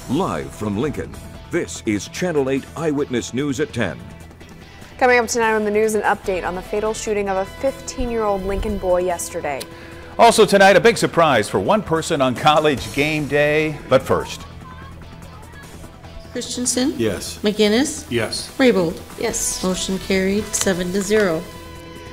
Live from Lincoln, this is Channel 8 Eyewitness News at 10. Coming up tonight on the news, an update on the fatal shooting of a 15-year-old Lincoln boy yesterday. Also tonight, a big surprise for one person on college game day. But first. Christensen? Yes. McGinnis? Yes. Raybold? Yes. Motion carried 7-0.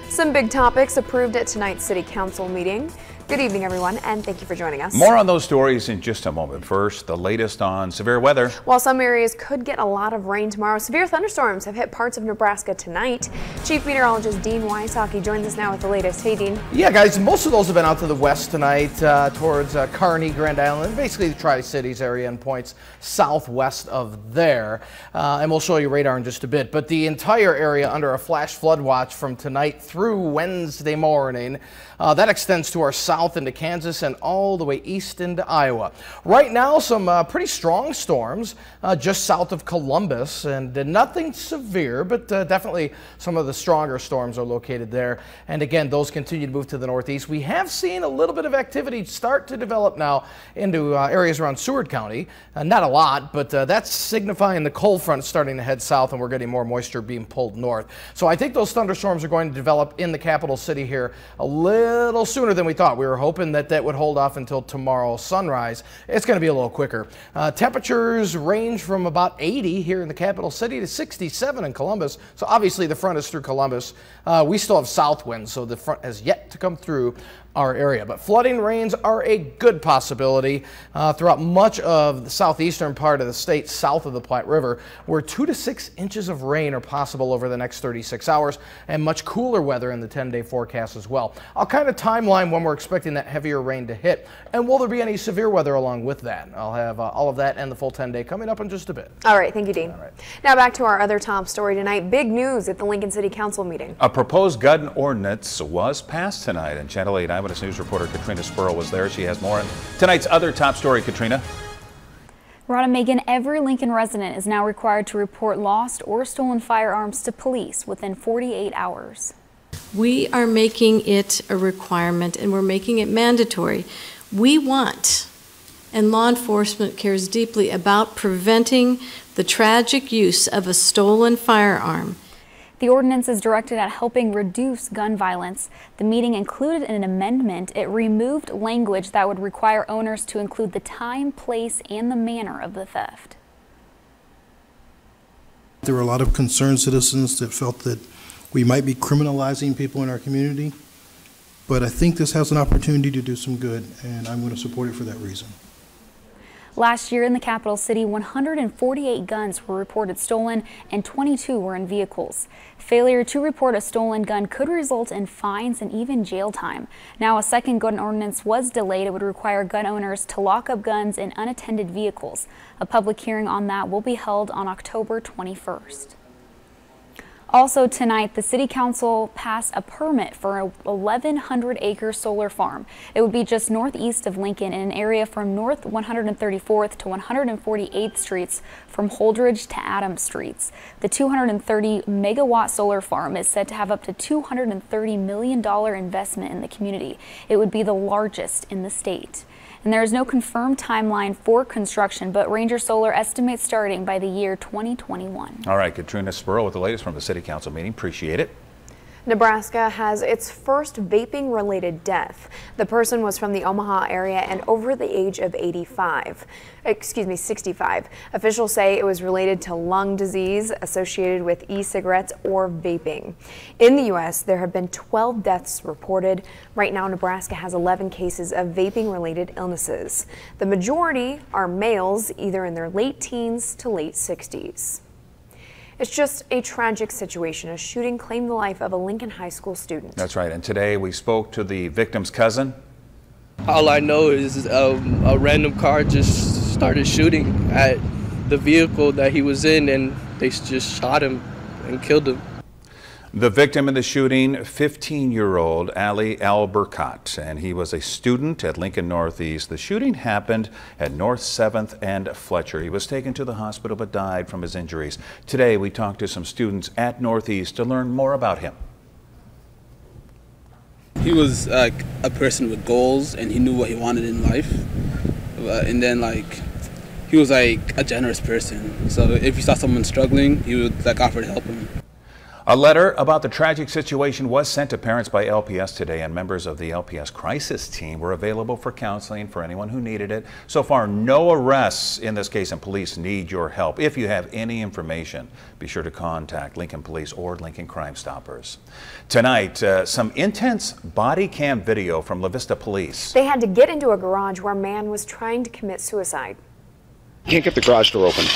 Some big topics approved at tonight's City Council meeting. Good evening, everyone, and thank you for joining us. More on those stories in just a moment. First, the latest on severe weather. While some areas could get a lot of rain tomorrow, severe thunderstorms have hit parts of Nebraska tonight. Chief Meteorologist Dean Wysocki joins us now with the latest. Hey, Dean. Yeah, guys, most of those have been out to the west tonight towards Kearney, Grand Island, basically the Tri-Cities area and points southwest of there. And we'll show you radar in just a bit. But the entire area under a flash flood watch from tonight through Wednesday morning. That extends to our south into Kansas and all the way east into Iowa. Right now, some pretty strong storms just south of Columbus, and nothing severe, but definitely some of the stronger storms are located there. And again, those continue to move to the northeast. We have seen a little bit of activity start to develop now into areas around Seward County. Not a lot, but that's signifying the cold front is starting to head south, and we're getting more moisture being pulled north. So I think those thunderstorms are going to develop in the capital city here a little sooner than we thought. We were hoping that that would hold off until tomorrow sunrise. It's going to be a little quicker. Temperatures range from about 80 here in the capital city to 67 in Columbus. So obviously the front is through Columbus. We still have south winds, so the front has yet to come through our area. But flooding rains are a good possibility throughout much of the southeastern part of the state south of the Platte River, where 2 to 6 inches of rain are possible over the next 36 hours and much cooler weather in the 10-day forecast as well. I'll kind of timeline when we're expecting that heavier rain to hit, and will there be any severe weather along with that? I'll have all of that and the full 10-day coming up in just a bit. All right, thank you, Dean. All right. Now back to our other top story tonight. Big news at the Lincoln City Council meeting. A proposed gun ordinance was passed tonight, and Channel 8 Eyewitness News reporter Katrina Spurl was there. She has more on tonight's other top story. Katrina. Rhonda, Megan, every Lincoln resident is now required to report lost or stolen firearms to police within 48 hours. We are making it a requirement and we're making it mandatory. We want, and law enforcement cares deeply about preventing the tragic use of a stolen firearm. The ordinance is directed at helping reduce gun violence. The meeting included an amendment. It removed language that would require owners to include the time, place, and the manner of the theft. There were a lot of concerned citizens that felt that we might be criminalizing people in our community, but I think this has an opportunity to do some good, and I'm going to support it for that reason. Last year in the capital city, 148 guns were reported stolen and 22 were in vehicles. Failure to report a stolen gun could result in fines and even jail time. Now, a second gun ordinance was delayed. It would require gun owners to lock up guns in unattended vehicles. A public hearing on that will be held on October 21st. Also tonight, the City Council passed a permit for a 1,100-acre solar farm. It would be just northeast of Lincoln in an area from North 134th to 148th Streets, from Holdridge to Adams Streets. The 230-megawatt solar farm is said to have up to $230 million investment in the community. It would be the largest in the state. And there is no confirmed timeline for construction, but Ranger Solar estimates starting by the year 2021. All right, Katrina Spurl with the latest from the City Council meeting. Appreciate it. Nebraska has its first vaping-related death. The person was from the Omaha area and over the age of 65. Officials say it was related to lung disease associated with e-cigarettes or vaping. In the U.S., there have been 12 deaths reported. Right now, Nebraska has 11 cases of vaping-related illnesses. The majority are males, either in their late teens to late 60s. It's just a tragic situation. A shooting claimed the life of a Lincoln High School student. That's right. And today we spoke to the victim's cousin. All I know is a random car just started shooting at the vehicle that he was in, and they just shot him and killed him. The victim in the shooting, 15-year-old Ali Albercott, and he was a student at Lincoln Northeast. The shooting happened at North 7th and Fletcher. He was taken to the hospital but died from his injuries. Today we talked to some students at Northeast to learn more about him. He was like a person with goals, and he knew what he wanted in life. And then he was like a generous person. So if he saw someone struggling, he would like offer to help him. A letter about the tragic situation was sent to parents by LPS today, and members of the LPS crisis team were available for counseling for anyone who needed it. So far, no arrests in this case, and police need your help. If you have any information, be sure to contact Lincoln Police or Lincoln Crime Stoppers. Tonight, some intense body cam video from La Vista Police. They had to get into a garage where a man was trying to commit suicide. Can't get the garage door open.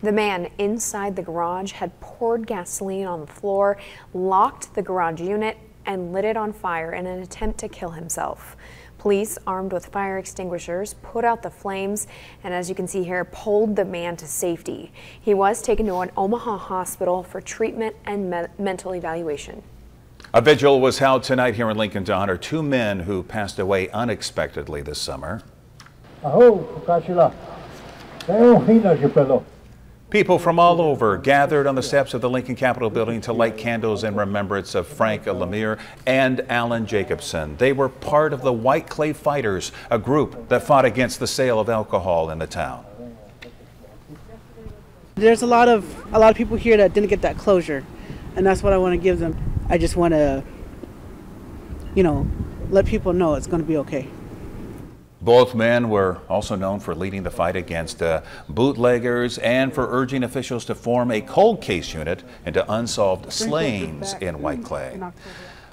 The man inside the garage had poured gasoline on the floor, locked the garage unit, and lit it on fire in an attempt to kill himself. Police, armed with fire extinguishers, put out the flames and, as you can see here, pulled the man to safety. He was taken to an Omaha hospital for treatment and mental evaluation. A vigil was held tonight here in Lincoln to honor two men who passed away unexpectedly this summer. People from all over gathered on the steps of the Lincoln Capitol building to light candles in remembrance of Frank Lemire and Alan Jacobson. They were part of the Whiteclay Fighters, a group that fought against the sale of alcohol in the town. There's a lot of people here that didn't get that closure, and that's what I want to give them. I just want to, let people know it's going to be okay. Both men were also known for leading the fight against bootleggers and for urging officials to form a cold case unit into unsolved slayings in Whiteclay.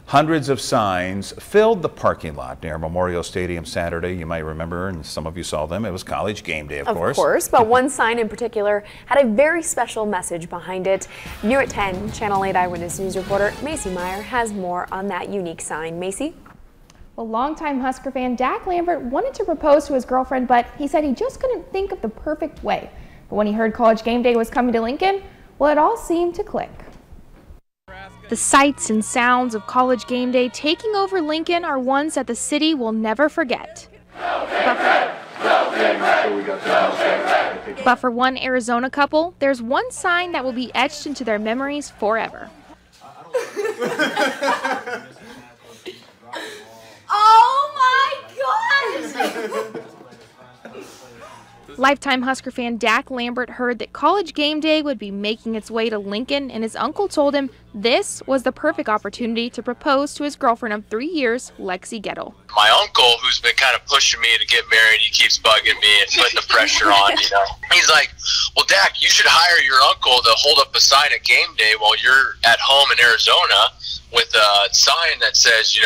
Hundreds of signs filled the parking lot near Memorial Stadium Saturday. You might remember, and some of you saw them, it was College Game Day, of course. Of course, but one sign in particular had a very special message behind it. New at 10, Channel 8 Eyewitness News reporter Macy Meyer has more on that unique sign. Macy? Well, longtime Husker fan Dak Lambert wanted to propose to his girlfriend, but he said he just couldn't think of the perfect way. But when he heard College Game Day was coming to Lincoln, well, it all seemed to click. The sights and sounds of College Game Day taking over Lincoln are ones that the city will never forget. But for one Arizona couple, there's one sign that will be etched into their memories forever. Oh my God! Lifetime Husker fan Dak Lambert heard that College Game Day would be making its way to Lincoln, and his uncle told him this was the perfect opportunity to propose to his girlfriend of 3 years, Lexi Gettle. My uncle, who's been kind of pushing me to get married, he keeps bugging me and putting the pressure on, He's like, well, Dak, you should hire your uncle to hold up a sign at game day while you're at home in Arizona with a sign that says,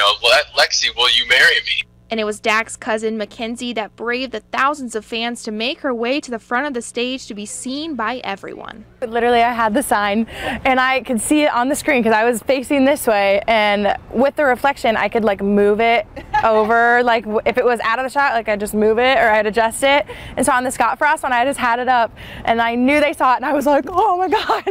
Lexi, will you marry me? And it was Dak's cousin, Mackenzie, that braved the thousands of fans to make her way to the front of the stage to be seen by everyone. Literally, I had the sign, and I could see it on the screen because I was facing this way, and with the reflection, I could move it over, if it was out of the shot, I'd just move it or I'd adjust it. And so on the Scott Frost one, I just had it up, and I knew they saw it, and I was like, oh my God,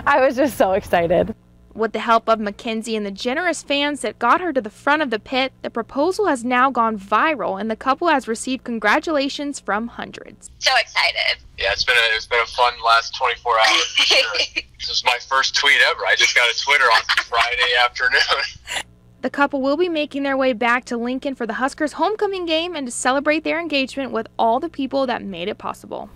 I was just so excited. With the help of Mackenzie and the generous fans that got her to the front of the pit, the proposal has now gone viral, and the couple has received congratulations from hundreds. So excited. Yeah, it's been a fun last 24 hours for sure. This is my first tweet ever. I just got a Twitter on Friday afternoon. The couple will be making their way back to Lincoln for the Huskers' homecoming game and to celebrate their engagement with all the people that made it possible.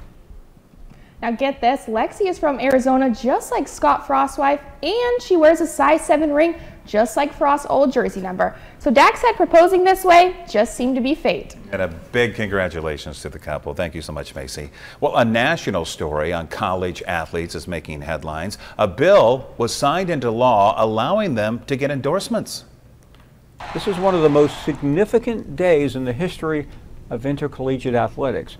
Now get this, Lexi is from Arizona just like Scott Frost's wife, and she wears a size 7 ring just like Frost's old jersey number. So Dak said proposing this way just seemed to be fate. And a big congratulations to the couple. Thank you so much, Macy. Well, a national story on college athletes is making headlines. A bill was signed into law allowing them to get endorsements. This is one of the most significant days in the history of intercollegiate athletics.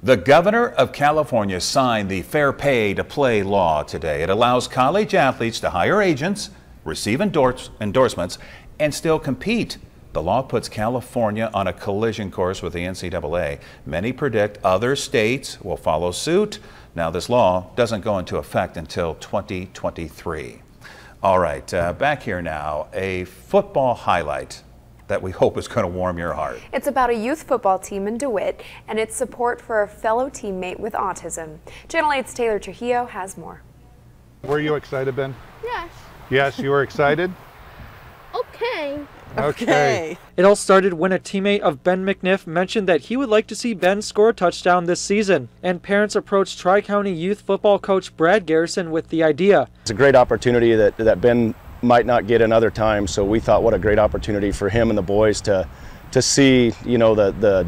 The governor of California signed the Fair Pay to Play law today. It allows college athletes to hire agents, receive endorsements, and still compete. The law puts California on a collision course with the NCAA. Many predict other states will follow suit. Now, this law doesn't go into effect until 2023. All right, back here now, a football highlight that we hope is going to warm your heart. It's about a youth football team in DeWitt and its support for a fellow teammate with autism. Channel 8's Taylor Trujillo has more. Were you excited, Ben? Yes. Yes, you were excited? Okay. Okay. It all started when a teammate of Ben McNiff mentioned that he would like to see Ben score a touchdown this season, and parents approached Tri-County youth football coach Brad Garrison with the idea. It's a great opportunity that Ben might not get another time, so we thought what a great opportunity for him and the boys to see, you know, the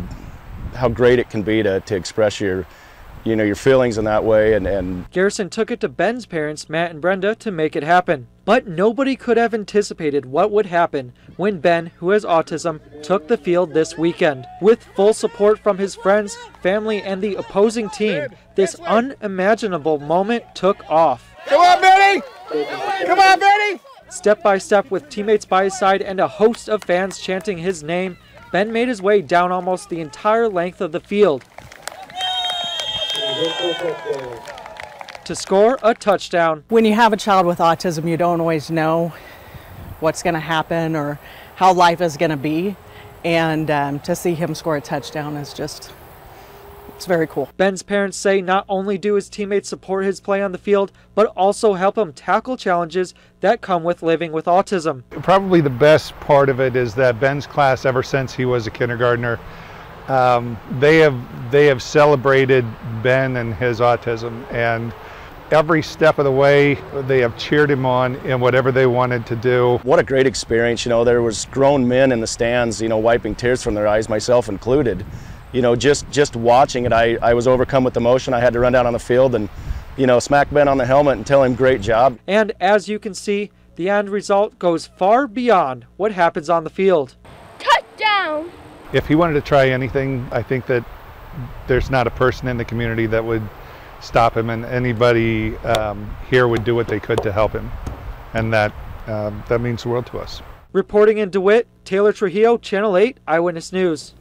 how great it can be to express your feelings in that way. And Garrison took it to Ben's parents, Matt and Brenda, to make it happen. But nobody could have anticipated what would happen when Ben, who has autism, took the field this weekend. With full support from his friends, family, and the opposing team, this unimaginable moment took off. Come on, Benny! Come on, Benny! Step by step, with teammates by his side and a host of fans chanting his name, Ben made his way down almost the entire length of the field to score a touchdown. When you have a child with autism, you don't always know what's going to happen or how life is going to be. And to see him score a touchdown is just, it's very cool. Ben's parents say not only do his teammates support his play on the field, but also help him tackle challenges that come with living with autism. Probably the best part of it is that Ben's class, ever since he was a kindergartner, they have celebrated Ben and his autism, and every step of the way they have cheered him on in whatever they wanted to do. What a great experience. You know, there was grown men in the stands, you know, wiping tears from their eyes, myself included. You know, just watching it, I was overcome with emotion. I had to run down on the field and, you know, smack Ben on the helmet and tell him great job. And as you can see, the end result goes far beyond what happens on the field. Touchdown! If he wanted to try anything, I think that there's not a person in the community that would stop him, and anybody here would do what they could to help him. And that means the world to us. Reporting in DeWitt, Taylor Trujillo, Channel 8 Eyewitness News.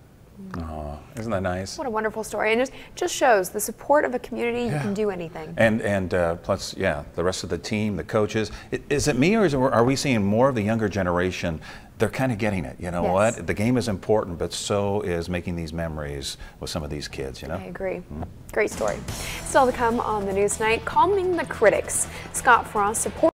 Oh, isn't that nice? What a wonderful story, and it just shows the support of a community. You can do anything. And plus, yeah, the rest of the team, the coaches. Is it me, or are we seeing more of the younger generation? They're kind of getting it. You know what? The game is important, but so is making these memories with some of these kids. You know. I agree. Great story. Still to come on the news tonight, calming the critics. Scott Frost support.